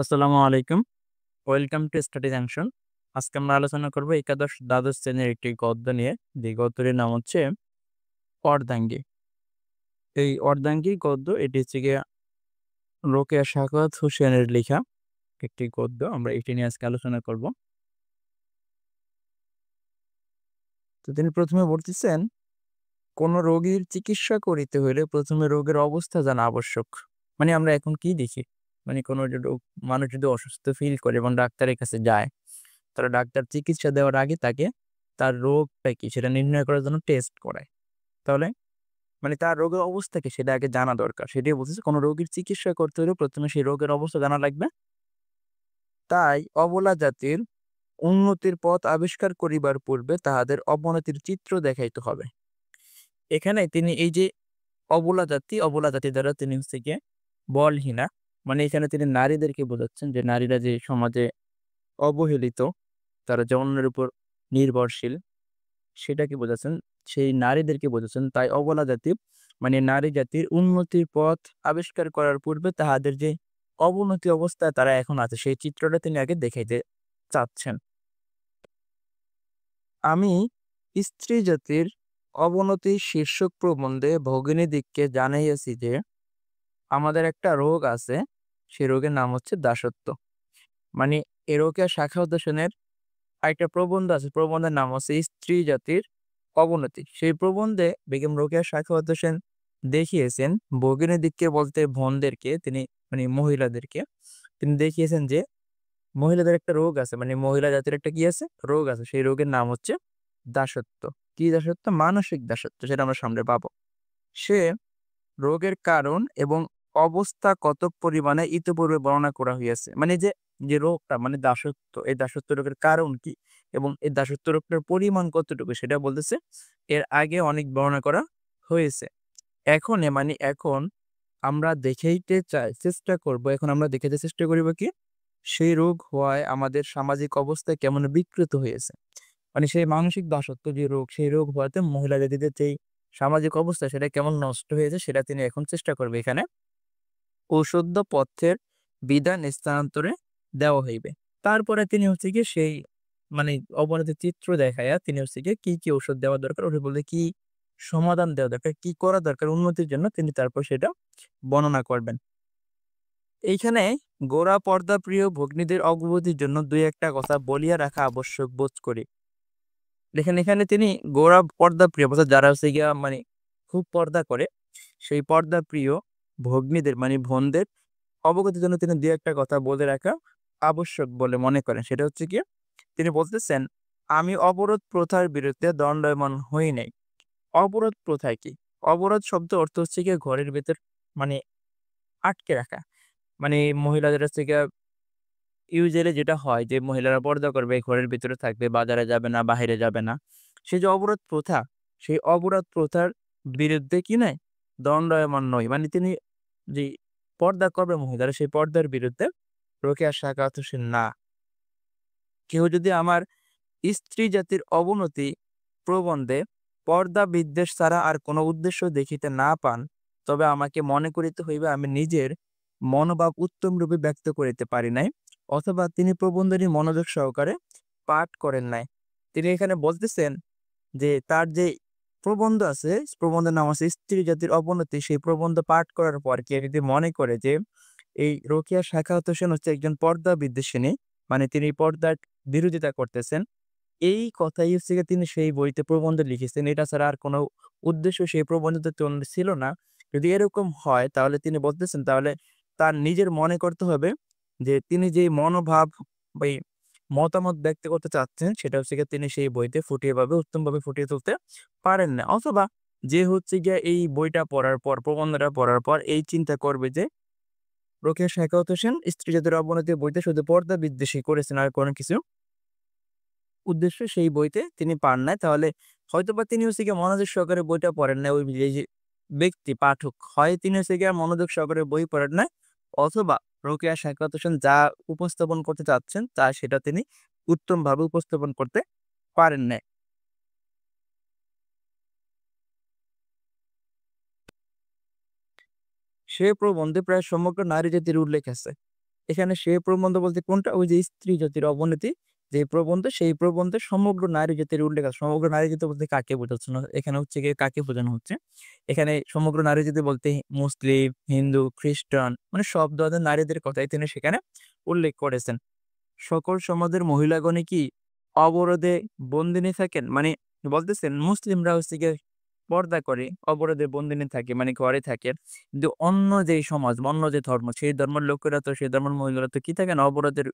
আসসালামু আলাইকুম। Welcome to study junction. আজকে আমরা আলোচনা করব একাদশ দ্বাদশ শ্রেণীর একটি গদ্য নিয়ে। যে গদ্যটির নাম হচ্ছে অর্ধাঙ্গী। এই অর্ধাঙ্গী গদ্য এটি হচ্ছে গিয়ে রোকেয়া সাখাওয়াত হোসেনের লেখা একটি গদ্য। আমরা এটি নিয়ে আজকে আলোচনা করব। তো তিনি ১ম এ বলতেছেন, কোন রোগীর চিকিৎসা করিতে হইলে ১ম এ রোগের অবস্থা জানা আবশ্যক। মানে আমরা এখন কি দেখি? মানে কোন যে রোগ মানুষ যদি অসুস্থ ফিল করে এবং ডাক্তারের কাছে যায়, তাহলে ডাক্তার চিকিৎসা দেওয়ার আগে তাকে তার রোগটা কি সেটা নির্ণয় করার জন্য টেস্ট করায়। তাহলে মানে তার রোগের অবস্থা কি সেটা আগে জানা দরকার। সেটাই বলতেছে, কোন রোগীর চিকিৎসা করতে হলে ১ম এ সেই রোগের অবস্থা জানা লাগবে। তাই অবলা জাতির উন্নতির পথ আবিষ্কার করিবার পূর্বে তাহাদের অবনতির চিত্র দেখাইতে হবে। এখানে তিনি এই যে অবলা জাতি দ্বারা তিনি হচ্ছে গিয়ে বলহীনা, মানে এখানে তিনি নারীদেরকে বোঝাচ্ছেন যে নারীরা যে সমাজে অবহেলিত, তারা যে অন্যের উপর নির্ভরশীল সেটাকে বোঝাচ্ছেন। সেই নারীদেরকে বোঝাচ্ছেন। তাই অবলা জাতি মানে নারী জাতির উন্নতির পথ আবিষ্কার করার পূর্বে তাহাদের যে অবনতি অবস্থায় তারা এখন আছে সেই চিত্রটা তিনি আগে দেখাইতে চাচ্ছেন। আমি স্ত্রী জাতির অবনতি শীর্ষক প্রবন্ধে ভগিনীদিগকে জানাইয়াছি যে আমাদের একটা রোগ আছে, সেই রোগের নাম হচ্ছে দাসত্ব। মানে এ রোকেয়া শাখাওয়াত হোসেনের আরেকটা প্রবন্ধ আছে, প্রবন্ধের নাম হচ্ছে স্ত্রী জাতির অবনতি। সেই প্রবন্ধে বেগম রোকেয়া সাখাওয়াত হোসেন দেখিয়েছেন ভগিনীদিগকে বলতে বোনদেরকে তিনি, মানে মহিলাদেরকে তিনি দেখিয়েছেন যে মহিলাদের একটা রোগ আছে, মানে মহিলা জাতির একটা কি আছে, রোগ আছে। সেই রোগের নাম হচ্ছে দাসত্ব। কি দাসত্ব? মানসিক দাসত্ব। সেটা আমরা সামনে পাবো। সে রোগের কারণ এবং অবস্থা কতক পরিমাণে ইতপূর্বে বর্ণনা করা হইয়াছে। মানে যে রোগটা মানে দাসত্ব, এই দাসত্ব রোগের কারণ কি এবং এই দাসত্ব রোগটার পরিমাণ কতটুকু সেটা বলতেছে এর আগে অনেক বর্ণনা করা হয়েছে। এখন আমরা দেখাইতে চেষ্টা করব, এখন আমরা দেখাইতে চেষ্টা করিব কি সেই রোগ হওয়ায় আমাদের সামাজিক অবস্থা কেমন বিকৃত হয়েছে। মানে সেই মানসিক দাসত্ব যে রোগ, সেই রোগ হওয়াতে মহিলা জাতিদের যেই সামাজিক অবস্থা সেটা কেমন নষ্ট হয়েছে সেটা তিনি এখন চেষ্টা করবে এখানে ঔষধ পথ্যের বিধান স্থানান্তরে দেওয়া হইবে। তারপরে তিনি হচ্ছে গিয়ে সেই মানে অবনতির চিত্র দেখাইয়া তিনি হচ্ছে গিয়ে কি ঔষধ দেওয়া দরকার, ওটা বলতে কি সমাধান দেওয়া দরকার, কি করা দরকার উন্নতির জন্য তিনি তারপর সেটা বর্ণনা করবেন। এইখানে গোরা পর্দা প্রিয় ভগ্নীদের অগ্রগতির জন্য ২-১ টা কথা বলিয়া রাখা আবশ্যক বোধ করি। দেখেন এখানে তিনি গোরা পর্দা প্রিয় অর্থাৎ যারা হচ্ছে গিয়া মানে খুব পর্দা করে, সেই পর্দা প্রিয় ভগ্নীদের মানে বোনদের অবগতির জন্য তিনি ২-১ টা কথা বলে রাখা আবশ্যক বলে মনে করেন। সেটা হচ্ছে গিয়ে তিনি বলতেছেন, "আমি অবরোধ প্রথার বিরুদ্ধে দণ্ডায়মান হই নাই।" অবরোধ প্রথায় কি? অবরোধ শব্দ অর্থ হচ্ছে গিয়ে ঘরের ভেতর মানে আটকে রাখা। মানে মহিলাদের হচ্ছে গিয়া ইউজুয়ালি যেটা হয় যে মহিলারা পর্দা করবে, ঘরের ভিতরে থাকবে, বাজারে যাবে না, বাহিরে যাবে না। সেই যে অবরোধ প্রথা, সেই অবরোধ প্রথার বিরুদ্ধে কি নাই? দণ্ডায়মান নই। মানে তিনি যে পর্দা করবে মহিলারা সেই পর্দার বিরুদ্ধে রোকেয়া সাখাওয়াত হোসেন না। কেউ যদি আমার স্ত্রী জাতির অবনতি প্রবন্ধে পর্দা বিদ্বেষ ছাড়া আর কোনো উদ্দেশ্য দেখিতে না পান, তবে আমাকে মনে করিতে হইবে আমি নিজের মনোভাব উত্তমরূপে ব্যক্ত করিতে পারি নাই, অথবা তিনি প্রবন্ধটি মনোযোগ সহকারে পাঠ করেন নাই। তিনি এখানে বলতেছেন যে তার যে প্রবন্ধ আছে, প্রবন্ধের নাম আছে স্ত্রী জাতির অবনতি, সেই প্রবন্ধ পাঠ করার পর কেউ যদি মনে করে যে এই রোকেয়া সাখাওয়াত হোসেন হচ্ছে একজন পর্দা বিদ্বেষিনী, মানে তিনি পর্দার বিরোধিতা করতেছেন, এই কথাই হচ্ছে গিয়ে তিনি সেই বইতে প্রবন্ধ লিখেছেন। এটা ছাড়া আর কোনো উদ্দেশ্য সেই প্রবন্ধতে ছিল না। যদি এরকম হয় তাহলে তিনি বলতেছেন তাহলে তার নিজের মনে করতে হবে যে তিনি যেই মনোভাব বা এই মতামত ব্যক্ত করতে চাচ্ছেন সেটা হচ্ছে গিয়ে তিনি সেই বইতে উত্তমভাবে ফুটিয়ে তুলতে পারেন না। অথবা যে হচ্ছে গিয়ে এই বইটা পড়ার পর, প্রবন্ধটা পড়ার পর এই চিন্তা করবে যে রোকেয়া সাখাওয়াত হোসেন স্ত্রী জাতির অবনতি বইতে শুধু পর্দা বিদ্বেষী করেছেন আর কোনো কিছু উদ্দেশ্য সেই বইতে তিনি পান নাই। তাহলে হয়তোবা তিনি হচ্ছে গিয়ে মনোযোগ সহকারে বইটা পড়েন নাই। ওই যে ব্যক্তি পাঠক হয় তিনি হচ্ছে গিয়ে মনোযোগ সহকারে বই পড়েন নাই, অথবা রোকেয়া সাখাওয়াত হোসেন যা উপস্থাপন করতে চাচ্ছেন তা সেটা তিনি উত্তমভাবে উপস্থাপন করতে পারেন নাই। সে প্রবন্ধে প্রায় সমগ্র নারী জাতির উল্লেখ আছে। এখানে সে প্রবন্ধ বলতে কোনটা? ওই যে স্ত্রী জাতির অবনতি যে প্রবন্ধ, সেই প্রবন্ধে সমগ্র নারী জাতির উল্লেখ আছে। সমগ্র নারী জাতি বলতে কাকে বোঝাচ্ছে না? এখানে হচ্ছে গিয়ে কাকে বোঝানো হচ্ছে? এখানে সমগ্র নারী জাতি বলতে মুসলিম, হিন্দু, খ্রিস্টান মানে সব ধরনের নারীদের কথাই তিনি সেখানে উল্লেখ করেছেন। সকল সমাজের মহিলাগণই কি অবরোধে বন্দিনী থাকেন? মানে বলতেছেন মুসলিমরা হচ্ছে গিয়ে পর্দা করে, অবরোধে বন্দিনী থাকে মানে ঘরে থাকে। কিন্তু অন্য যেই সমাজ, অন্য যে ধর্ম, সেই ধর্মের লোকেরা তো সেই ধর্মের মহিলারা তো কি থাকে না অবরোধের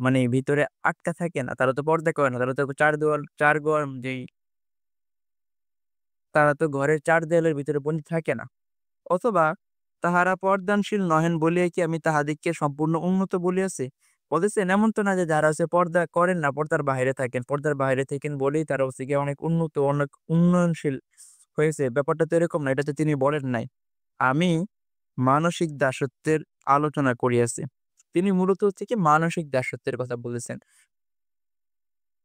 মানে ভিতরে আটকা থাকে না। তারা তো পর্দা করে না। তারা তো ৪ গোয়াল যেই তারা তো ঘরের ৪ দেয়ালের ভিতরে বন্দী থাকে না। অথবা তাহারা পর্দানশীল নহেন বলিয়া কি আমি তাহাদিগকে সম্পূর্ণ উন্নত বলিয়াছি? বলতেছেন এমন তো না যে যারা হচ্ছে পর্দা করেন না, পর্দার বাহিরে থাকেন। পর্দার বাহিরে থাকেন বলেই তারা হচ্ছে গিয়ে অনেক উন্নত, অনেক উন্নয়নশীল হয়েছে। ব্যাপারটা তো এরকম না। এটা তো তিনি বলেন নাই। আমি মানসিক দাসত্বের আলোচনা করিয়াছি। তিনি মূলত হচ্ছে কি মানসিক দাসত্বের কথা বলেছেন।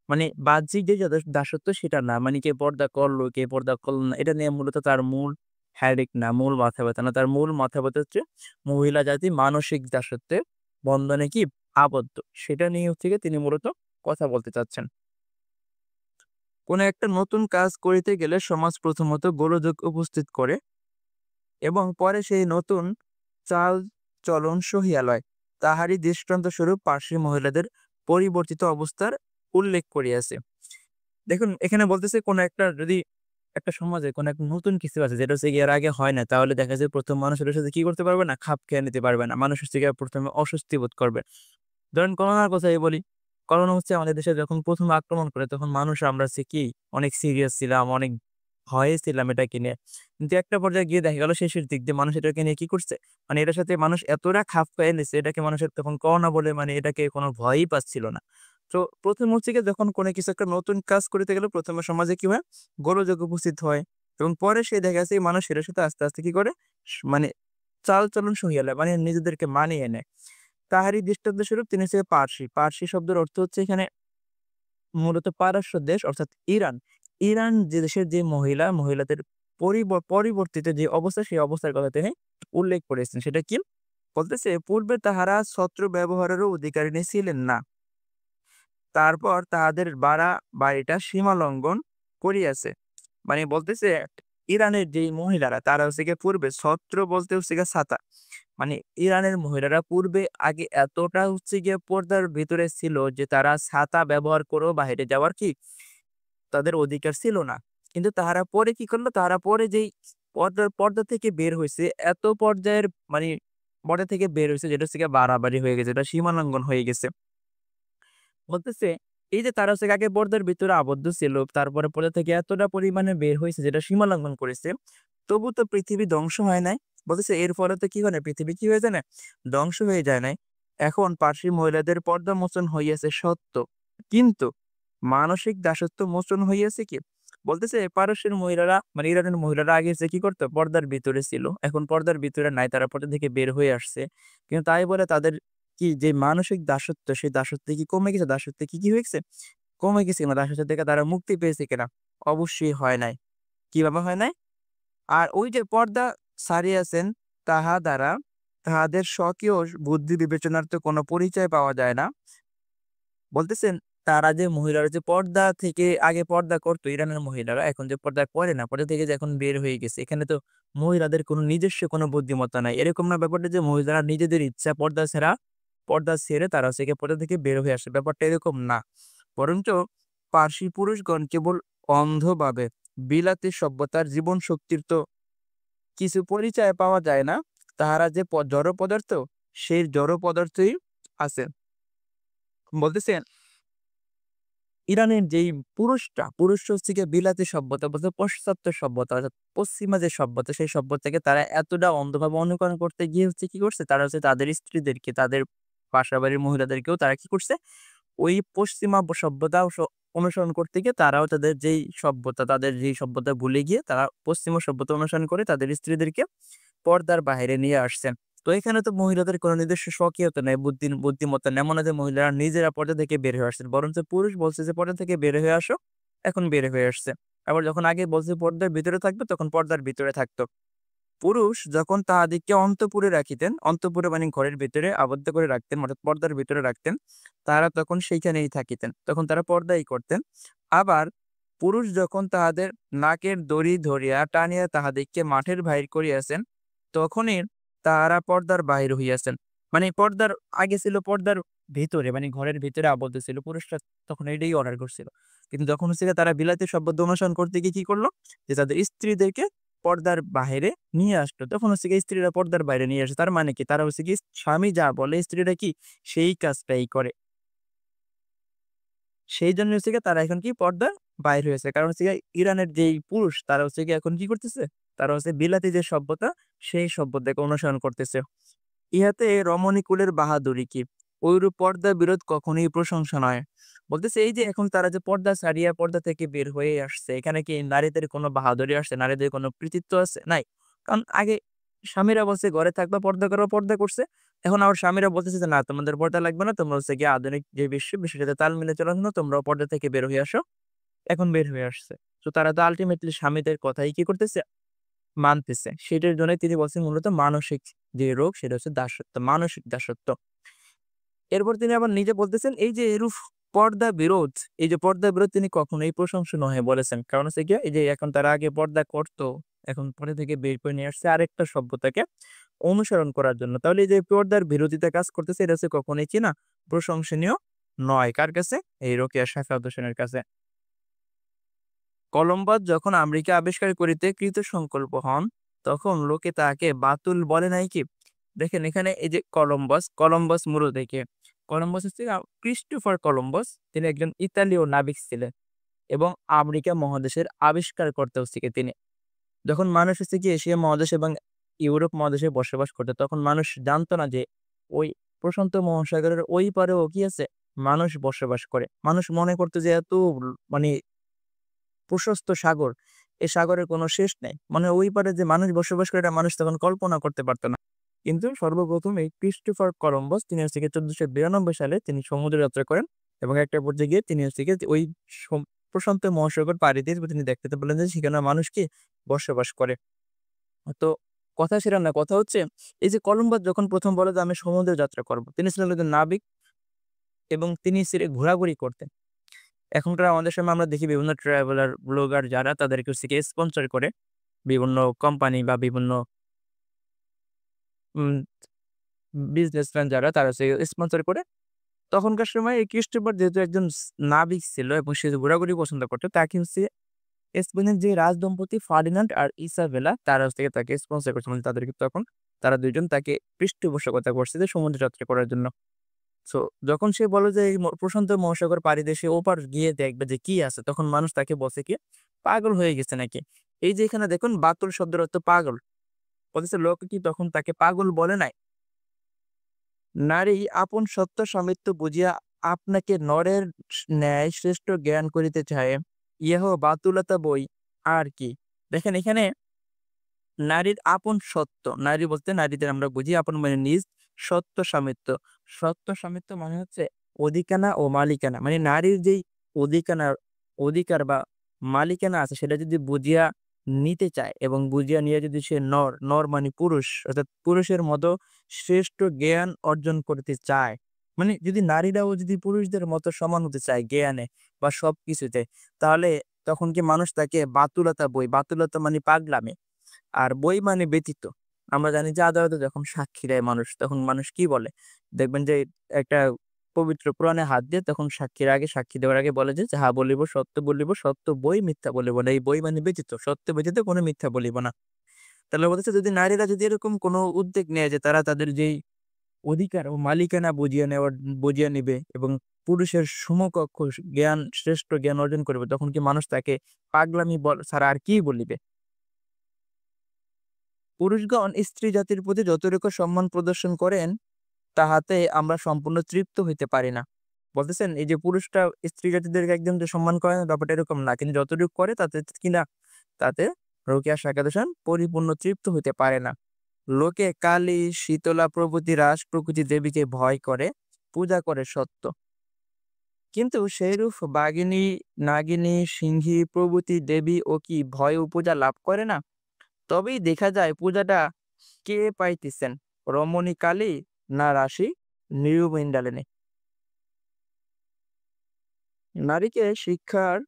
মানে বাহ্যিক যে দাসত্ব সেটা না। মানে কে পর্দা করলো, কে পর্দা করল না। এটা নিয়ে মূলত তার মূল হেডেক না, মূল মাথা ব্যাথা না। তার মূল মাথা ব্যাথা হচ্ছে মহিলা জাতি মানসিক দাসত্বের বন্ধনে কি আবদ্ধ। সেটা নিয়ে হচ্ছে গিয়ে তিনি মূলত কথা বলতে চাচ্ছেন। কোন একটা নতুন কাজ করিতে গেলে সমাজ প্রথমত গোলযোগ উপস্থিত করে এবং পরে সেই নতুন চাল চলন সহিয়া লয়। তাহারই দৃষ্টান্তস্বরূপ পার্সী মহিলাদের পরিবর্তিত অবস্থার উল্লেখ করিয়াছে। দেখুন এখানে বলতেছে কোন একটা যদি একটা সমাজে কোন একটা নতুন কিছু আছে যেটা হচ্ছে গিয়ে এর আগে হয় না, তাহলে দেখা যায় ১ম মানুষ এটার সাথে কি করতে পারবে না? খাপ খেয়ে নিতে পারবে না। মানুষ হচ্ছে গিয়ে ১ম এ অস্বস্তি বোধ করবে। ধরেন করোনার কথাই বলি। করোনা হচ্ছে আমাদের দেশে যখন ১ম আক্রমণ করে তখন মানুষ আমরা হচ্ছে কি অনেক সিরিয়াস ছিলাম, অনেক ভয়ে ছিলাম এটাকে নিয়ে। কিন্তু একটা পর্যায়ে গিয়ে দেখা গেল শেষের দিক দিয়ে মানুষ এটাকে নিয়ে কি করছে? মানে এটার সাথে মানুষ এতটা খাপ খাইয়ে নিছে এটাকে মানুষের তখন করোনা বলে মানে এটাকে কোনো ভয়ই পাচ্ছিল না। তো ১ম হচ্ছে গিয়ে যখন কোনো কিছু একটা নতুন কাজ করিতে গেলে ১ম এ সমাজে কি হয়? গোলযোগ উপস্থিত হয় এবং পরে সে দেখা যাচ্ছে মানুষ সেটার সাথে আস্তে, আস্তে কি করে? মানে চালচলন সহিয়া লয় মানে নিজেদেরকে মানিয়ে নেয়। তাহারই দৃষ্টান্তস্বরূপ তিনি হচ্ছে পার্সি। পার্সি শব্দের অর্থ হচ্ছে এখানে মূলত পারস্য দেশ অর্থাৎ ইরান। ইরান যে দেশের যে মহিলাদের পরিবর্তিত যে অবস্থা সেই অবস্থার কথা তিনি উল্লেখ করেছেন। সেটা কি? বলতেছে পূর্বে তাহারা ছত্র ব্যবহারেরও অধিকারিণী ছিলেন না। তারপর তাহাদের বাড়িটা সীমা লঙ্ঘন করিয়াছে। মানে বলতেছে ইরানের যেই মহিলারা তারা হচ্ছে গিয়ে পূর্বে ছত্র বলতে হচ্ছে গিয়ে ছাতা। মানে ইরানের মহিলারা পূর্বে আগে এতটা হচ্ছে গিয়ে পর্দার ভিতরে ছিল যে তারা ছাতা ব্যবহার করেও বাহিরে যাওয়ার কি তাদের অধিকার ছিল না। কিন্তু তাহারা পরে কি করলো? তাহারা পরে যেই পর্দা থেকে বের হইছে এত পর্যায়ের মানে পর্দা থেকে বের হইছে যেটা হচ্ছে গিয়ে বাড়াবাড়ি হয়ে গেছে। এটা সীমালঙ্ঘন হয়ে গেছে। বলতেছে এই যে তারা হচ্ছে আগে পর্দার ভিতরে আবদ্ধ ছিল, তারপরে পর্দা থেকে এতটা পরিমাণে বের হইছে যেটা সীমা লঙ্ঘন করেছে। তবু তো পৃথিবী ধ্বংস হয় নাই। বলতেছে এর ফলে তো কি হয় না? পৃথিবী কি হয়ে যায় না? ধ্বংস হয়ে যায় নাই। এখন পার্সি মহিলাদের পর্দা মোচন হইয়াছে সত্য। কিন্তু মানসিক দাসত্ব মোচন হইয়াছে কি? বলতেছে পারস্যের মহিলারা মানে ইরানের মহিলারা আগে যে কি করতো? পর্দার ভিতরে ছিল। এখন পর্দার ভিতরে নাই। তারা পর্দা থেকে বের হয়ে আসছে। কিন্তু তাই বলে তাদের কি যে মানসিক দাসত্ব, সেই দাসত্ব কি কমে গেছে? দাসত্ব কি হয়েছে? কমে গেছে কিনা? দাসত্ব থেকে তারা মুক্তি পেয়েছে কিনা? অবশ্যই হয় নাই। কিভাবে হয় নাই? আর ওই যে পর্দা ছাড়িয়াছেন তাহা দ্বারা তাহাদের স্বকীয় বুদ্ধি বিবেচনার তো কোনো পরিচয় পাওয়া যায় না। বলতেছেন তারা যে মহিলারা যে পর্দা থেকে আগে পর্দা করতো ইরানের মহিলারা এখন যে পর্দা করে না, পর্দা থেকে যে এখন বের হয়ে গেছে। এখানে তো মহিলাদের কোনো নিজস্ব কোনো বুদ্ধিমত্তা নাই। এরকম না ব্যাপারটা যে মহিলারা নিজেদের ইচ্ছা পর্দা ছেড়ে তারা হচ্ছে গিয়ে পর্দা থেকে বের হয়ে আসে। ব্যাপারটা এরকম না। বরঞ্চ পার্সি পুরুষগণ কেবল অন্ধভাবে বিলাতি সভ্যতার জীবন শক্তির তো কিছু পরিচয় পাওয়া যায় না। তাহারা যে জড় পদার্থ সেই জড় পদার্থই আছে। বলতেছেন ইরানের যেই পুরুষ হচ্ছে গিয়ে বিলাতি সভ্যতা বলতে পাশ্চাত্য সভ্যতা অর্থাৎ পশ্চিমা যে সভ্যতা সেই সভ্যতাকে তারা এতটা অন্ধভাবে অনুকরণ করতে গিয়ে হচ্ছে কি করছে? তারা হচ্ছে তাদের স্ত্রীদেরকে, তাদের বাসা বাড়ির মহিলাদেরকেও তারা কি করছে? ওই পশ্চিমা সভ্যতা অনুসরণ করতে গিয়ে তারাও তাদের যেই সভ্যতা, তাদের যেই সভ্যতা ভুলে গিয়ে তারা পশ্চিমা সভ্যতা অনুসরণ করে তাদের স্ত্রীদেরকে পর্দার বাহিরে নিয়ে আসছেন। তো এখানে তো মহিলাদের কোনো নিজস্ব স্বকীয়তা নাই, বুদ্ধিমত্তা নাই। এমন না যে মহিলারা নিজেরা পর্দা থেকে বের হয়ে আসছেন। বরঞ্চ পুরুষ বলছে যে পর্দা থেকে বের হয়ে আসো, এখন বের হয়ে আসছে। আবার যখন আগে বলছে পর্দার ভিতরে থাকবে তখন পর্দার ভিতরে থাকতো। পুরুষ যখন তাহাদিগকে অন্তঃপুরে রাখিতেন, অন্তঃপুরে মানে ঘরের ভিতরে আবদ্ধ করে রাখতেন, অর্থাৎ পর্দার ভিতরে রাখতেন, তারা তখন সেইখানেই থাকিতেন, তখন তারা পর্দাই করতেন। আবার পুরুষ যখন তাহাদের নাকের দড়ি ধরিয়া টানিয়া তাহাদিগকে মাঠের বাহির করিয়াছেন, তখনই তাহারা পর্দার বাহির হইয়াছেন। মানে পর্দার আগে ছিল পর্দার ভিতরে, মানে ঘরের ভিতরে আবদ্ধ ছিল পুরুষরা, তখন এটাই অর্ডার করছিল। কিন্তু যখন হচ্ছে গিয়ে তারা বিলাতি সভ্যতা অনুসরণ করতে গিয়ে কি করলো, যে তাদের স্ত্রীদেরকে পর্দার বাহিরে নিয়ে আসলো, তখন হচ্ছে গিয়ে স্ত্রীরা পর্দার বাইরে নিয়ে আসে। তার মানে কি, তারা হচ্ছে কি স্বামী যা বলে স্ত্রীরা কি সেই কাজটাই করে। সেই জন্য হচ্ছে গিয়ে তারা এখন কি পর্দার বাইর হয়েছে। কারণ হচ্ছে গিয়ে ইরানের যেই পুরুষ তারা হচ্ছে গিয়ে এখন কি করতেছে? তারা হচ্ছে বিলাতি যে সভ্যতা সেই সভ্যতাকে অনুসরণ করতেছে। ইহাতে রমণীকুলের বাহাদুরি কি? ঐরূপ পর্দা বিরোধ কখনোই প্রশংসা নয়। বলতেছে এই যে এখন তারা যে পর্দা ছাড়িয়া পর্দা থেকে বের হয়ে আসছে, এখানে কি নারীদের কোনো বাহাদুরি আসছে? নারীদের কোনো কৃতিত্ব আছে? নাই। কারণ আগে স্বামীরা বলছে ঘরে থাকবা, পর্দা করবা, পর্দা করছে। এখন আবার স্বামীরা বলতেছে যে না, তোমাদের পর্দা লাগবে না। তোমরা হচ্ছে গিয়ে আধুনিক যে বিশ্বের সাথে তাল মিলে চলার জন্য তোমরাও পর্দা থেকে বের হয়ে আসো। এখন বের হয়ে আসছে। তো তারা তো আল্টিমেটলি স্বামীদের কথাই কি করতেছে? মানতেছে। সেটার জন্যই তিনি বলছেন মূলত মানসিক যে রোগ সেটা হচ্ছে দাসত্ব, মানসিক দাসত্ব। এরপর তিনি আবার নিজে বলতেছেন এই যে এরূপ পর্দা বিরোধ, এই যে পর্দা বিরোধ তিনি কখনোই প্রশংসনীয় নহে বলেছেন। কারণ হচ্ছে গিয়ে এই যে এখন তারা আগে পর্দা করত, এখন পরে থেকে বের করে নিয়ে আসছে আরেকটা সভ্যতাকে অনুসরণ করার জন্য। তাহলে এই যে পর্দার বিরোধিতা কাজ করতেছে, এটা হচ্ছে কখনোই কি না, প্রশংসনীয় নয়। কার কাছে? এই রোকেয়া শাখাওয়াত হোসেনের কাছে। কলম্বাস যখন আমেরিকা আবিষ্কার করিতে কৃতসংকল্প হন, তখন লোকে তাহাকে বাতুল বলে নাই কি? দেখেন এখানে এই যে কলম্বাস, কলম্বাস মূলত কে? কলম্বাস হচ্ছে ক্রিস্টোফার কলম্বাস। তিনি একজন ইতালীয় নাবিক ছিলেন এবং আমেরিকা মহাদেশের আবিষ্কারকর্তা হচ্ছে গিয়ে তিনি। যখন মানুষ হচ্ছে কি এশিয়া মহাদেশ এবং ইউরোপ মহাদেশে বসবাস করতো, তখন মানুষ জানতো না যে ওই প্রশান্ত মহাসাগরের ওই পারেও কি আছে, মানুষ বসবাস করে। মানুষ মনে করতো যে এত মানে প্রশস্ত সাগর, এই সাগরের কোনো শেষ নেই। মানে ওই পারে যে মানুষ বসবাস করে এটা মানুষ তখন কল্পনা করতে পারত না। কিন্তু সর্বপ্রথম এই ক্রিস্টোফার কলম্বাস তিনি হচ্ছে গিয়ে 1492 সালে তিনি সমুদ্র যাত্রা করেন এবং একটা পর্যায়ে গিয়ে তিনি হচ্ছে গিয়ে ওই প্রশান্ত মহাসাগর পাড়ি দিয়ে তিনি দেখতে পেলেন যে সেখানে মানুষ কি বসবাস করে। তো কথা সেটা না, কথা হচ্ছে এই যে কলম্বাস যখন প্রথম বলে যে আমি সমুদ্র যাত্রা করব, তিনি ছিলেন একজন নাবিক এবং তিনি ঘোরাঘুরি করতেন। এখনকার আমাদের সময় আমরা দেখি বিভিন্ন ট্রাভেলার ব্লগার যারা তাদেরকে হচ্ছে গিয়ে স্পন্সর করে বিভিন্ন কোম্পানি বা বিভিন্ন উম বিজনেসম্যান যারা তারা হচ্ছে স্পন্সর করে। তখনকার সময় এই ক্রিস্টোফার যেহেতু একজন নাবিক ছিল এবং সে ঘোরাঘুরি পছন্দ করতো, তাকে হচ্ছে স্পেনের যে রাজদম্পতি ফার্ডিনান্ড আর ইসাবেলা তারা হচ্ছে গিয়ে তাকে স্পন্সর করছে। মানে তাদেরকে তখন তারা ২ জন তাকে পৃষ্ঠপোষকতা করছে যে সমুদ্র যাত্রা করার জন্য। সো যখন সে বলে যে এই প্রশান্ত মহাসাগর পাড়ি দিয়ে সে ওপার গিয়ে দেখবে যে কি আছে, তখন মানুষ তাকে বলছে কি পাগল হয়ে গেছে নাকি। এই যে এখানে দেখুন বাতুল শব্দের অর্থ পাগল। বলতেছে লোক কি তখন তাকে পাগল বলে নাই? নারী আপন সত্য স্বামিত্ব বুঝিয়া আপনাকে নরের ন্যায় শ্রেষ্ঠ জ্ঞান করিতে চাহে, ইহ বাতুলতা বই আর কি। দেখেন এখানে নারীর আপন সত্য, নারী বলতে নারীদের আমরা বুঝি আপন মানে নিজ, সত্য স্বামিত্ব। সত্য স্বামিত্ব মানে হচ্ছে অধিকানা ও মালিকানা। মানে নারীর যেই অধিকানা, অধিকার বা মালিকানা আছে সেটা যদি বুঝিয়া নিতে চায় এবং বুঝিয়া নিয়ে যদি সে নর, নর মানে পুরুষ, অর্থাৎ পুরুষের মতো শ্রেষ্ঠ জ্ঞান অর্জন করতে চায়। মানে যদি নারীরাও যদি পুরুষদের মতো সমান হতে চায় জ্ঞানে বা সবকিছুতে, তাহলে তখন কি মানুষ তাকে বাতুলতা বই, বাতুলতা মানে পাগলামি। আর বই মানে ব্যতীত। আমরা জানি যে আদালতে যখন সাক্ষী দেয় মানুষ, তখন মানুষ কি বলে? দেখবেন যে একটা পবিত্র কোরআনে হাত দিয়ে তখন সাক্ষীর আগে, সাক্ষী দেওয়ার আগে বলে যে, "যাহা বলিব সত্য বই, মিথ্যা বলিব না।" এই বই মানে ব্যতীত, সত্য ব্যতীত কোনো মিথ্যা বলিব না। তাহলে বলতেছে যদি নারীরা যদি এরকম কোনো উদ্যোগ নেয় যে তারা তাদের যেই অধিকার ও মালিকানা বুঝিয়ে নিবে এবং পুরুষের সমকক্ষ জ্ঞান, শ্রেষ্ঠ জ্ঞান অর্জন করবে, তখন কি মানুষ তাকে পাগলামি ছাড়া আর কি বলিবে? পুরুষগণ স্ত্রী জাতির প্রতি যতটুকু সম্মান প্রদর্শন করেন, তাহাতে আমরা সম্পূর্ণ তৃপ্ত হইতে পারি না। বলতেছেন এই যে পুরুষরা স্ত্রী জাতিদেরকে একদম যে সম্মান করে না ব্যাপারটা এরকম না। কিন্তু যতটুকু করে তাতে কিনা তাতে রোকেয়া শাখাত হোসেন পরিপূর্ণ তৃপ্ত হইতে পারে না। লোকে কালী, শীতলা প্রভৃতি প্রকৃতি দেবীকে ভয় করে, পূজা করে সত্য। কিন্তু সেইরূপ বাঘিনী, নাগিনী, সিংহী প্রভৃতি দেবী ও কি ভয় ও পূজা লাভ করে না? তবেই দেখা যায় পূজাটা কে পাইতেছেন, রমণী কালী না রাশি নিরুমিন্ডালিনী। নারীকে শিক্ষার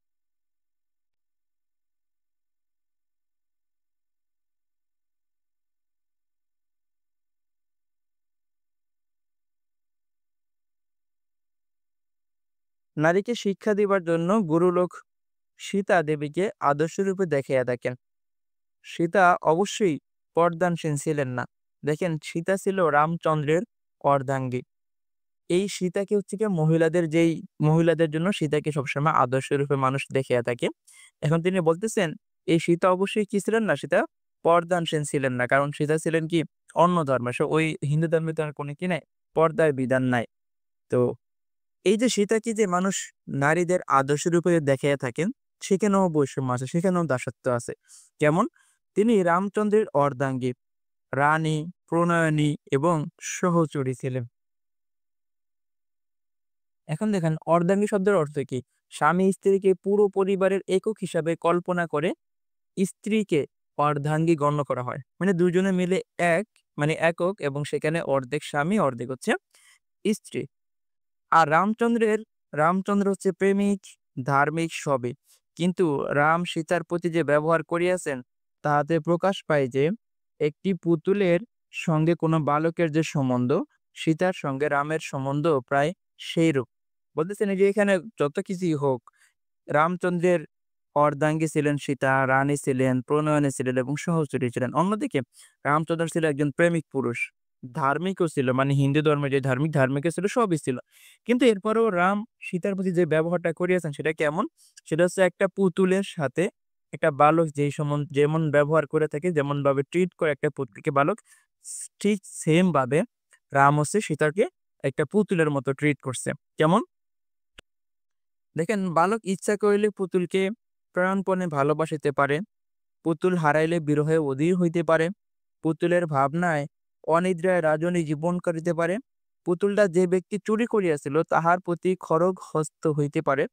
নারীকে শিক্ষা দিবার জন্য গুরুলোক সীতা দেবীকে আদর্শরূপে দেখাইয়া থাকেন। সীতা অবশ্যই পর্দানসীন ছিলেন না। দেখেন, সীতা ছিল রামচন্দ্রের অর্ধাঙ্গী। এই সীতাকে হচ্ছে গিয়ে মহিলাদের জন্য সীতাকে সবসময় আদর্শরূপে মানুষ দেখিয়া থাকে। এখন তিনি বলতেছেন এই সীতা অবশ্যই কি ছিলেন না, সীতা পর্দানসীন ছিলেন না, কারণ সীতা ছিলেন কি অন্য ধর্মে, সে ওই হিন্দু ধর্মে তো আর কোনো কি নাই, পর্দার বিধান নাই। তো এই যে সীতাকে যে মানুষ নারীদের আদর্শ রূপে দেখাইয়া থাকেন, সেখানেও বৈষম্য আছে, সেখানেও দাসত্ব আছে। কেমন? তিনি রামচন্দ্রের অর্ধাঙ্গী, রানী, প্রণয়নী এবং সহচরী ছিলেন। এখন দেখেন, অর্ধাঙ্গী শব্দের অর্থ কি? স্বামী স্ত্রীকে পুরো পরিবারের একক হিসাবে কল্পনা করে স্ত্রীকে অর্ধাঙ্গী গণ্য করা হয়। মানে দুজনে মিলে এক, মানে একক, এবং সেখানে অর্ধেক স্বামী অর্ধেক হচ্ছে স্ত্রী। আর রামচন্দ্র হচ্ছে প্রেমিক, ধার্মিক সবই। কিন্তু রাম সীতার প্রতি যে ব্যবহার করিয়াছেন, তাহাতে প্রকাশ পায় যে একটি পুতুলের সঙ্গে কোনো বালকের যে সম্বন্ধ, সীতার সঙ্গে রামের সম্বন্ধ প্রায় সেইরূপ। বলতেছেন এই যে এখানে যত কিছুই হোক, রামচন্দ্রের অর্ধাঙ্গী ছিলেন সীতা, রানী ছিলেন, প্রণয়নী ছিলেন এবং সহচরী ছিলেন। অন্যদিকে রামচন্দ্র ছিল একজন প্রেমিক পুরুষ, ধার্মিকও ছিল, মানে হিন্দু ধর্মে যে ধার্মিকও ছিল, সবই ছিল। কিন্তু এরপরেও রাম সীতার প্রতি যে ব্যবহারটা করিয়েছেন সেটা কেমন? সেটা হচ্ছে একটা পুতুলের সাথে একটা বালক যেমন ব্যবহার করে থাকে, যেমন ভাবে ট্রিট করে একটা পুতুলকে বালক, ঠিক সেম ভাবে রাম হচ্ছে সীতাকে একটা পুতুলের মতো ট্রিট করছে। কেমন? দেখেন, বালক ইচ্ছা করিলে পুতুলকে প্রাণপণে ভালোবাসিতে পারে, পুতুল হারাইলে বিরহে অধীর হইতে পারে, পুতুলের ভাবনায় অনিদ্রায় রাজনী জীবন করিতে পারে, পুতুলটা যে ব্যক্তি চুরি করিয়াছিল তাহার প্রতি খড়গ হস্ত হইতে পারে,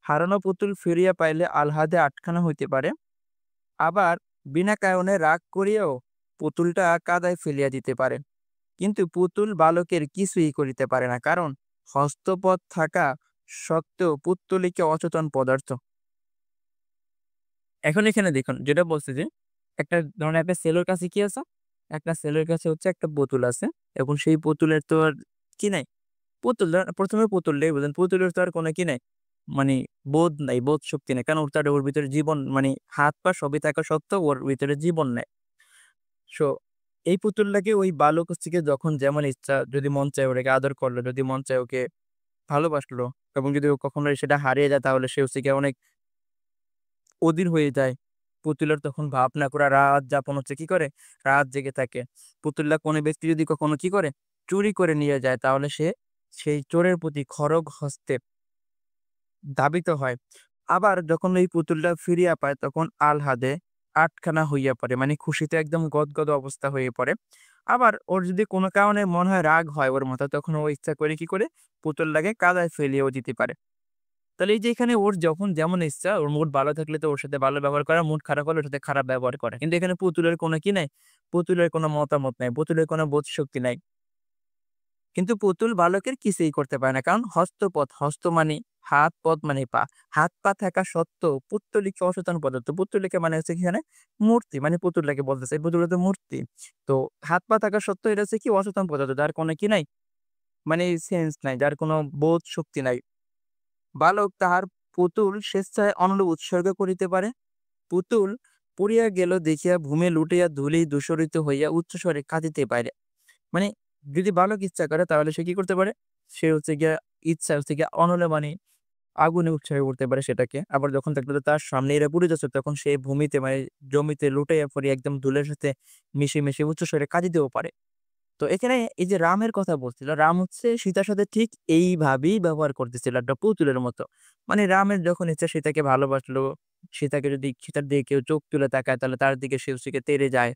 হারানো পুতুল ফিরিয়া পাইলে আহ্লাদে আটখানা হইতে পারে, আবার বিনা কারণে রাগ করিয়াও পুতুলটা কাদায় ফেলিয়া দিতে পারে। কিন্তু পুতুল বালকের কিছুই করিতে পারে না, কারণ হস্তপদ থাকা সত্ত্বেও পুত্তলিকা অচেতন পদার্থ। এখন এখানে দেখুন যেটা বলছে যে একটা ধরনের একটা ছেলের কাছে কি আছে, একটা ছেলের কাছে হচ্ছে একটা পুতুল আছে, এবং সেই পুতুলের তো আর কি নাই, প্রথমে পুতুলটাই বুঝেন, পুতুলের তো আর কোনো কি নাই, মানে বোধ নাই, বোধ শক্তি নাই, কারণ ওর ভিতরে জীবন, মানে হাত পা সবই থাকা সত্ত্বেও ওর ভিতরে জীবন নাই। সো এই পুতুলটাকে ওই বালক হচ্ছে গিয়ে যখন যেমন ইচ্ছা, যদি মন চায় ওটাকে আদর করলো, যদি মন চায় ওকে ভালোবাসলো, এবং যদি ও কখনো সেটা হারিয়ে যায় তাহলে সে হচ্ছে গিয়ে অনেক অধীর হয়ে যায়। পুতুলের তখন ভাবনা করা রাত যাপন হচ্ছে কি করে, রাত জেগে থাকে। পুতুলটা কোনো ব্যক্তি যদি কখনো কি করে, চুরি করে নিয়ে যায়, তাহলে সে সেই চোরের প্রতি খড়গ হস্তে ধাবিত হয়। আবার যখন এই পুতুলটা ফিরিয়া পায় তখন আহ্লাদে আটখানা হইয়া পড়ে, মানে খুশিতে একদম গদগদ অবস্থা হয়ে পড়ে। আবার ওর যদি কোনো কারণে মনে হয় রাগ হয় ওর মাথায়, তখন ও ইচ্ছা করে কি করে, পুতুলটাকে কাদায় ফেলিয়েও দিতে পারে। তাহলে এই যে এখানে ওর যখন যেমন ইচ্ছা, ওর মুড ভালো থাকলে তো ওর সাথে ভালো ব্যবহার করে, মুড খারাপ হলে ওর সাথে খারাপ ব্যবহার করে। কিন্তু এখানে পুতুলের কোনো কি নাই, পুতুলের কোনো মতামত নাই, পুতুলের কোনো বোধ শক্তি নাই। কিন্তু পুতুল বালকের কিছুই করতে পারে না, কারণ হস্তপদ, হস্ত মানে হাত, পদ মানে পা। হাত পা থাকা সত্ত্বেও পুত্তলিকা অচেতন পদার্থ। পুত্তলিকা মানে হচ্ছে এখানে মূর্তি, মানে পুতুলটাকে বলতেছে, এই পুতুলটা তো মূর্তি। তো হাত পা থাকা সত্ত্বেও এটা হচ্ছে কি অচেতন পদার্থ, যার কোনো কি নাই, মানে সেন্স নাই, যার কোনো বোধ শক্তি নাই। বালক তাহার পুতুল স্বেচ্ছায় অন্যে উৎসর্গ করিতে পারে। পুতুল পড়িয়া গেল দেখিয়া ভূমে লুটিয়া ধূলি দূষরিত হইয়া উচ্চস্বরে কাঁদিতে পারে। মানে যদি বালক ইচ্ছা করে তাহলে সে কি করতে পারে? সে হচ্ছে গিয়া ইচ্ছা হচ্ছে গিয়া অনলে মানে আগুনে উৎসর্গ করতে পারে সেটাকে। আবার যখন দেখলো যে তার সামনে এরা পুড়ে যাচ্ছে, তখন সে ভূমিতে মানে জমিতে লুটাইয়া পড়ে একদম ধুলের সাথে মিশে উচ্চস্বরে কাঁদিতেও পারে। তো এখানে এই যে রামের কথা বলছিল, রাম হচ্ছে সীতার সাথে ঠিক এইভাবেই ব্যবহার করতেছিল একটা পুতুলের মতো। মানে রামের যখন ইচ্ছা সীতাকে ভালোবাসলো, সীতাকে যদি সীতার দিকে কেউ চোখ তুলে তাকায় তাহলে তার দিকে সে হচ্ছে গিয়ে তেড়ে যায়।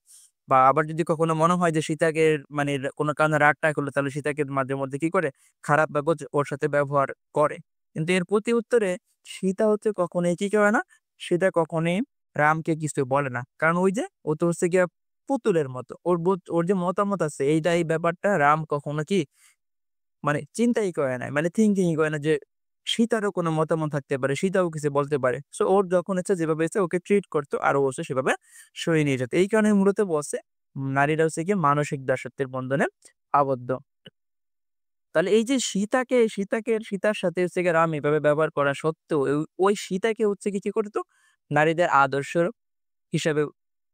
বা আবার যদি কখনো মনে হয় যে সীতাকে মানে কোনো কারণে রাগ টাগ হলো, তাহলে সীতাকে মাঝে মধ্যে কি করে, খারাপ ভাবে ওর সাথে ব্যবহার করে। কিন্তু এর প্রতি উত্তরে সীতা হচ্ছে কখনোই কি করে না, সীতা কখনোই রামকে কিছু বলে না। কারণ ওই যে ও তো হচ্ছে গিয়া পুতুলের মতো। ওর যে মতামত আছে এই ব্যাপারটা রাম কখনো কি মানে চিন্তাই করে নাই। মানে থিংকিংই করে না যে সীতারও কোনো মতামত থাকতে পারে। সীতাও কিছু বলতে পারে। সো ওর যখন ইচ্ছা যেভাবে ইচ্ছা ওকে ট্রিট করতো আর ও হচ্ছে সেভাবে সরিয়ে নিয়ে যেত। এই কারণে মূলত বলছে নারীরা হচ্ছে গিয়ে মানসিক দাসত্বের বন্ধনে আবদ্ধ। তাহলে এই যে সীতার সাথে হচ্ছে গিয়ে রাম এভাবে ব্যবহার করা সত্ত্বেও ওই সীতাকে হচ্ছে কি করতো? নারীদের আদর্শ হিসেবে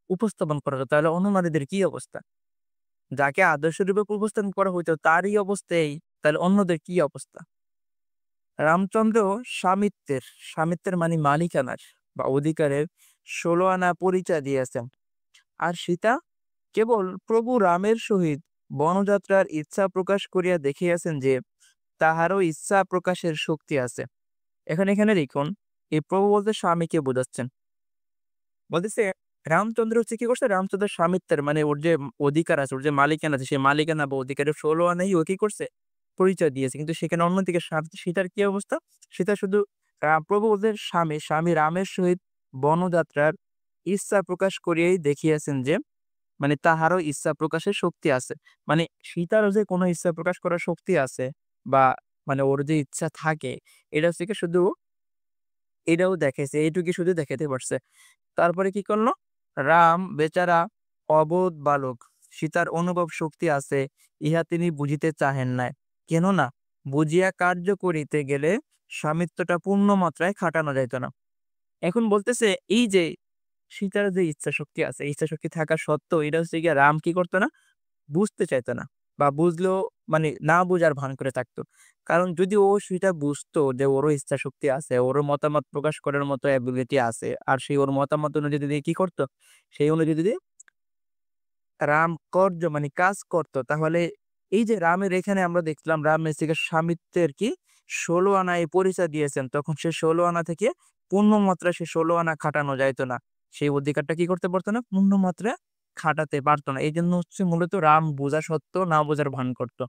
উপস্থাপন করা হতো। তাহলে অন্য নারীদের কি অবস্থা? যাকে আদর্শরূপে উপস্থাপন করা হইতো তারই অবস্থা এই, তাহলে অন্যদের কি অবস্থা? রামচন্দ্র স্বামিত্বের মানে মালিকানার বা অধিকারের ১৬ আনা পরিচয় দিয়েছেন। আর সীতা কেবল প্রভু রামের সহিত বনযাত্রার ইচ্ছা প্রকাশ করিয়া দেখিয়াছেন যে তাহারও ইচ্ছা প্রকাশের শক্তি আছে। এখানে লিখুন, এই প্রভু বলতে স্বামীকে বোঝাচ্ছেন। বলতেছে রামচন্দ্র হচ্ছে কি করছে? রামচন্দ্রের স্বামিত্বের মানে ওর যে অধিকার আছে, ওর যে মালিকানা আছে, সেই মালিকানা বা অধিকারের ১৬ আনাই ও কি করছে? পরিচয় দিয়েছে। কিন্তু সেখানে অন্যদিকে সীতার কি অবস্থা? সীতা শুধু প্রভু ওদের স্বামী রামের সহিত বনযাত্রার ইচ্ছা প্রকাশ করিয়াই দেখিয়াছেন যে মানে তাহারও ইচ্ছা প্রকাশের শক্তি আছে। মানে সীতারও যে কোনো ইচ্ছা প্রকাশ করার শক্তি আছে বা মানে ওর যে ইচ্ছা থাকে এটা হচ্ছে কি শুধু এটাও দেখাইছে। এইটুকুই শুধু দেখাইতে পারছে। তারপরে কি করল? রাম বেচারা অবোধ বালক। সীতার অনুভব শক্তি আছে, ইহা তিনি বুঝিতে চাহেন নাই। কেননা বুঝিয়া কার্য করিতে গেলে স্বামিত্বটা পূর্ণ মাত্রায় খাটানো যাইত না। এখন বলতেছে এই যে সীতার যে ইচ্ছাশক্তি আছে, ইচ্ছাশক্তি থাকা সত্ত্বেও এটা হচ্ছে গিয়ে রাম কি করতো না? বুঝতে চাইতো না। বা বুঝলেও মানে না বুঝার ভান করে থাকতো। কারণ যদি ও সেটা বুঝতো যে ওরও ইচ্ছাশক্তি আছে, ওরও মতামত প্রকাশ করার মতো এবিলিটি আছে। আর সে ওর মতামত অনুযায়ী যদি কি করতো? সেই অনুযায়ী যদি রাম মানে কাজ করত তাহলে এই যে রামের এখানে আমরা দেখলাম রাম থেকে স্বামিত্বের কি ১৬ আনায় পরিচয় দিয়েছেন। তখন সে ১৬ আনা থেকে পূর্ণ মাত্রায় সে ১৬ আনা খাটানো যাইত না। সেই অধিকারটা কি করতে পারত না? পূর্ণ মাত্রায় খাটাতে পারত না। এইজন্য হচ্ছে মূলত রাম বোঝা সত্ত্বেও না বোঝার ভান করত।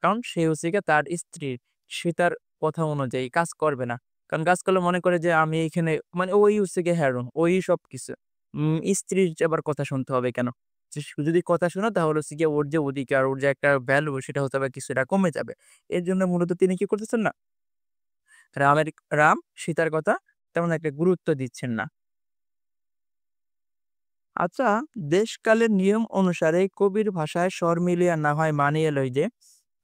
কারণ সে হচ্ছে গিয়ে তার স্ত্রী, সে তার কথা অনুযায়ী কাজ করবে না। কারণ কাজ করলে মনে করে যে আমি এখানে মানে ওই হচ্ছে গিয়ে হ্যারো, ওই সবকিছু। স্ত্রীর আবার কথা শুনতে হবে কেন? যে যদি কথা শোনে তাহলে হচ্ছে গিয়ে ওর যে অধিকার, ওর যে একটা ভ্যালু সেটা হয়তোবা কিছুটা কমে যাবে। এর জন্য মূলত তিনি কি করতেছেন না? রামের রাম সীতার কথা তেমন একটা গুরুত্ব দিচ্ছেন না। আচ্ছা, দেশকালের নিয়ম অনুসারে কবির ভাষায় স্বর মিলিয়া না হয় মানিয়ে লই যে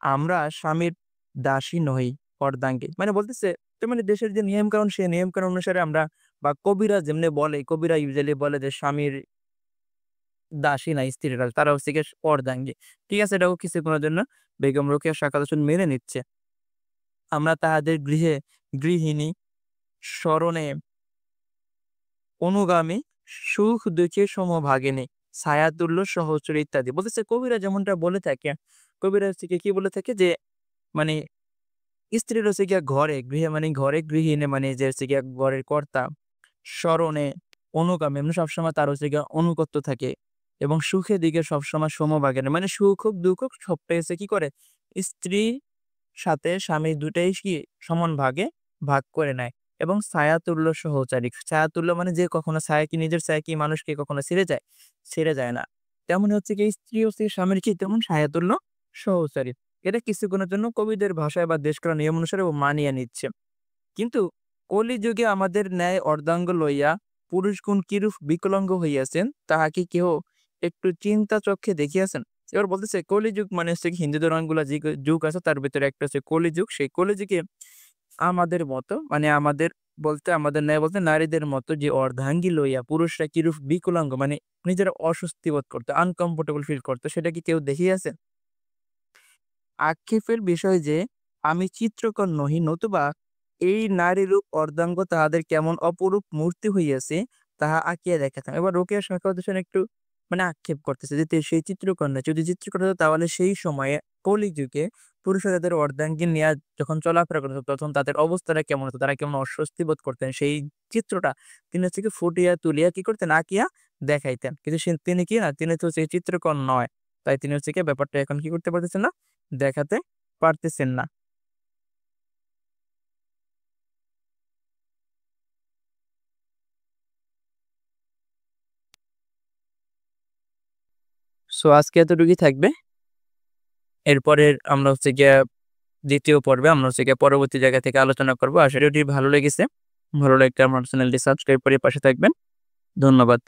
আমরা স্বামীর দাসী নহি অর্ধাঙ্গী। মানে বলতেছে তার মানে দেশের যে নিয়ম কানুন সেই নিয়ম কানুন অনুসারে আমরা বা কবিরা যেমনি বলে, কবিরা ইউজুয়ালি বলে যে স্বামীর দাসী না স্ত্রীরা তারা হচ্ছে গিয়ে অর্ধাঙ্গী। ঠিক আছে এটাও কিছুক্ষণের জন্য বেগম রোকেয়া সাখাওয়াত হোসেন মেনে নিচ্ছে। আমরা তাহাদের গৃহে গৃহিণী, স্মরণে অনুগামী, সুখ দুঃখে সমভাগিনী, ছায়াতুল্য সহচরী ইত্যাদি। বলতেছে কবিরা যেমনটা বলে থাকে, কবিরা হচ্ছে গিয়ে কি বলে থাকে যে মানে স্ত্রীর হচ্ছে গিয়া ঘরে, গৃহে মানে ঘরে গৃহিণী মানে যে হচ্ছে গিয়া ঘরের কর্তা, স্মরণে অনুগামী মানে সবসময় তার হচ্ছে গিয়া আনুগত্য থাকে এবং সুখের দিকে সবসময় সমভাগে নেয়। মানে সুখ হোক, দুঃখ হোক সবটাই হচ্ছে কি করে? স্ত্রী সাথে স্বামী দুটাই কি সমান ভাগে ভাগ করে নেয় এবং ছায়াতুল্য সহচারী। ছায়াতুল্য মানে যে কখনো ছায়া কি নিজের ছায়া কি মানুষকে কখনো ছেড়ে যায়? ছেড়ে যায় না। তেমনি হচ্ছে কি স্ত্রী হচ্ছে স্বামীর কি তেমন ছায়াতুল্য সহচারী। এটা কিছুক্ষণের জন্য কবিদের ভাষায় বা দেশকাল নিয়ম অনুসারে ও মানিয়ে নিচ্ছে। কিন্তু কলিযুগে আমাদের ন্যায় অর্ধাঙ্গ লইয়া পুরুষগণ কিরূপ বিকলাঙ্গ হইয়াছেন তাহা কি কেহ একটু চিন্তা চক্ষে দেখিয়াছেন? এবার বলতেছে কলিযুগ মানে হচ্ছে কি হিন্দু ধর্মগুলা যে যুগ আছে তার ভেতরে একটা হচ্ছে কলিযুগ। সেই কলিযুগে আমাদের মতো মানে আমাদের বলতে আমাদের ন্যায় বলতে নারীদের মতো যে অর্ধাঙ্গী লইয়া পুরুষরা কিরূপ বিকলাঙ্গ মানে নিজেরা অস্বস্তি বোধ করতো, আনকমফোর্টেবল ফিল করতো সেটা কি কেউ দেখিয়াছে? আক্ষেপের বিষয় যে আমি চিত্রকর নহি নতুবা এই নারীরূপ অর্ধাঙ্গ তাহাদের কেমন অপরূপ মূর্তি হইয়াছে তাহা আঁকিয়া দেখাতাম। এবার রোকেয়া সাখাওয়াত হোসেন একটু মানে আক্ষেপ করতেছে যে সেই চিত্রকর না। যদি চিত্রকর হতো তাহলে সেই সময়ে কলিযুগে পুরুষরা তাদের অর্ধাঙ্গিনী নিয়া যখন চলাফেরা করত তখন তাদের অবস্থাটা কেমন হতো? তারা কেমন অস্বস্তি বোধ করতেন? সেই চিত্রটা তিনি হচ্ছে কি ফুটিয়া তুলিয়া কি করতেন? আঁকিয়া দেখাইতেন। কিন্তু তিনি কি না? তিনি তো সেই চিত্রকর নয়। তাই তিনি হচ্ছে গিয়ে ব্যাপারটা এখন কি করতে পারতেছেন না? দেখাতে পারতেছেন না। সো আজকে এতটুকুই থাকবে। এরপরের আমরা হচ্ছে গিয়ে দ্বিতীয় পর্বে আমরা হচ্ছে গিয়ে পরবর্তী জায়গা থেকে আলোচনা করব। আশা করি ভালো লেগেছে। ভালো লাগলে আমার চ্যানেলটি সাবস্ক্রাইব করে পাশে থাকবেন। ধন্যবাদ।